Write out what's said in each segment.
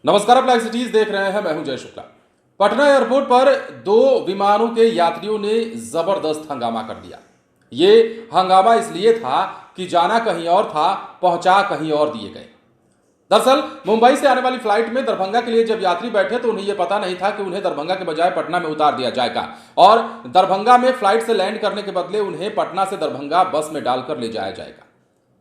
नमस्कार, आप live cities देख रहे हैं। मैं हूं जय शुक्ला। पटना एयरपोर्ट पर 2 विमानों के यात्रियों ने जबरदस्त हंगामा कर दिया। ये हंगामा इसलिए था कि जाना कहीं और था, पहुंचा कहीं और दिए गए। दरअसल मुंबई से आने वाली फ्लाइट में दरभंगा के लिए जब यात्री बैठे तो उन्हें यह पता नहीं था कि उन्हें दरभंगा के बजाय पटना में उतार दिया जाएगा और दरभंगा में फ्लाइट से लैंड करने के बदले उन्हें पटना से दरभंगा बस में डालकर ले जाया जाएगा।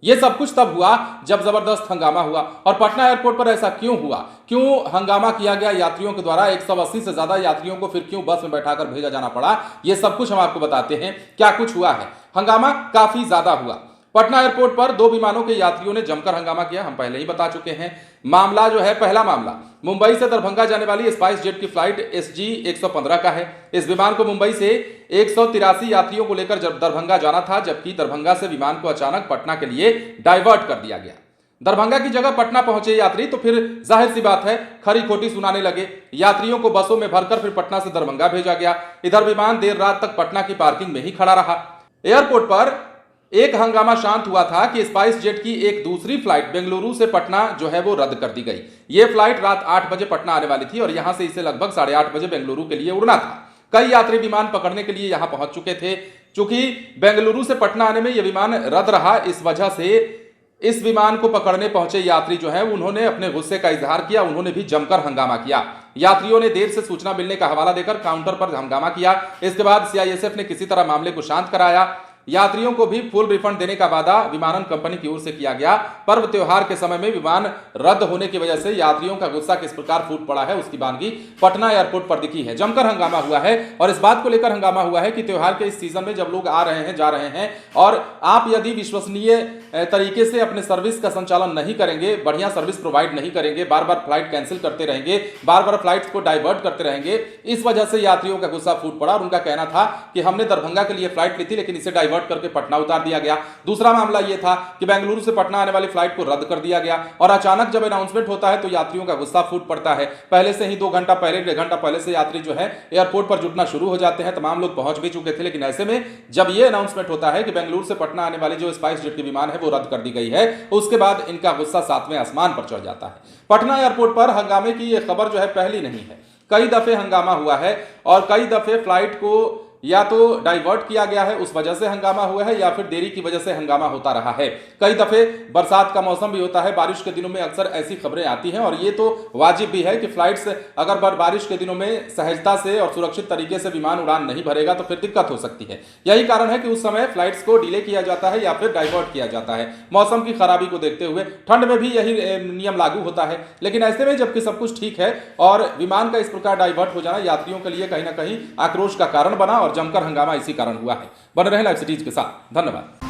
यह सब कुछ तब हुआ जब जबरदस्त हंगामा हुआ। और पटना एयरपोर्ट पर ऐसा क्यों हुआ, क्यों हंगामा किया गया यात्रियों के द्वारा, 180 से ज्यादा यात्रियों को फिर क्यों बस में बैठाकर भेजा जाना पड़ा, यह सब कुछ हम आपको बताते हैं। क्या कुछ हुआ है। हंगामा काफी ज्यादा हुआ। पटना एयरपोर्ट पर 2 विमानों के यात्रियों ने जमकर हंगामा किया, हम पहले ही बता चुके हैं। मामला जो है, पहला मामला मुंबई से दरभंगा जाने वाली स्पाइस जेट की फ्लाइट SG 115 का है। इस विमान को मुंबई से 183 यात्रियों को लेकर जब दरभंगा जाना था, जबकि दरभंगा से विमान को अचानक पटना के लिए डाइवर्ट कर दिया गया। दरभंगा की जगह पटना पहुंचे यात्री तो फिर जाहिर सी बात है खरी खोटी सुनाने लगे। यात्रियों को बसों में भरकर फिर पटना से दरभंगा भेजा गया। इधर विमान देर रात तक पटना की पार्किंग में ही खड़ा रहा। एयरपोर्ट पर एक हंगामा शांत हुआ था कि स्पाइस जेट की एक दूसरी फ्लाइट बेंगलुरु से पटना जो है वो रद्द कर दी गई। यह फ्लाइट रात 8 बजे पटना आने वाली थी और यहां से इसे लगभग 8:30 बजे बेंगलुरु के लिए उड़ना था। कई यात्री विमान पकड़ने के लिए यहां पहुंच चुके थे। चूंकि बेंगलुरु से पटना आने में यह विमान रद्द रहा, इस वजह से इस विमान को पकड़ने पहुंचे यात्री जो है उन्होंने अपने गुस्से का इजहार किया। उन्होंने भी जमकर हंगामा किया। यात्रियों ने देर से सूचना मिलने का हवाला देकर काउंटर पर हंगामा किया। इसके बाद CISF ने किसी तरह मामले को शांत कराया। यात्रियों को भी फुल रिफंड देने का वादा विमानन कंपनी की ओर से किया गया। पर्व त्योहार के समय में विमान रद्द होने की वजह से यात्रियों का गुस्सा किस प्रकार फूट पड़ा है, उसकी वानगी पटना एयरपोर्ट पर दिखी है। जमकर हंगामा हुआ है और इस बात को लेकर हंगामा हुआ है कि त्योहार के इस सीजन में जब लोग आ रहे हैं, जा रहे हैं और आप यदि विश्वसनीय तरीके से अपने सर्विस का संचालन नहीं करेंगे, बढ़िया सर्विस प्रोवाइड नहीं करेंगे, बार बार फ्लाइट कैंसिल करते रहेंगे, बार बार फ्लाइट्स को डाइवर्ट करते रहेंगे, इस वजह से यात्रियों का गुस्सा फूट पड़ा और उनका कहना था कि हमने दरभंगा के लिए फ्लाइट ली थी लेकिन इसे डाइवर्ट करके पटना उतार दिया गया। दूसरा मामला यह था कि बेंगलुरु से पटना आने वाली फ्लाइट को रद्द कर दिया गया और अचानक जब अनाउंसमेंट होता है तो यात्रियों का गुस्सा फूट पड़ता है। पहले से ही 2 घंटा पहले, 1.5 घंटा पहले से यात्री जो है एयरपोर्ट पर जुटना शुरू हो जाते हैं। तमाम लोग पहुंच भी चुके थे, लेकिन ऐसे में जब यह अनाउंसमेंट होता है कि बेंगलुरु से पटना आने वाली जो स्पाइस जेट की विमान है वो रद्द कर दी गई है, उसके बाद इनका गुस्सा 7वें आसमान पर चढ़ जाता है। पटना एयरपोर्ट पर हंगामे की यह खबर जो है पहली नहीं है। कई दफे हंगामा हुआ है और कई दफे फ्लाइट को या तो डाइवर्ट किया गया है, उस वजह से हंगामा हुआ है, या फिर देरी की वजह से हंगामा होता रहा है। कई दफे बरसात का मौसम भी होता है, बारिश के दिनों में अक्सर ऐसी खबरें आती हैं और ये तो वाजिब भी है कि फ्लाइट्स अगर बारिश के दिनों में सहजता से और सुरक्षित तरीके से विमान उड़ान नहीं भरेगा तो फिर दिक्कत हो सकती है। यही कारण है कि उस समय फ्लाइट्स को डिले किया जाता है या फिर डाइवर्ट किया जाता है। मौसम की खराबी को देखते हुए ठंड में भी यही नियम लागू होता है। लेकिन ऐसे में जबकि सब कुछ ठीक है और विमान का इस प्रकार डाइवर्ट हो जाना यात्रियों के लिए कहीं ना कहीं आक्रोश का कारण बना और जमकर हंगामा इसी कारण हुआ है। बने रहें लाइव सिटीज के साथ। धन्यवाद।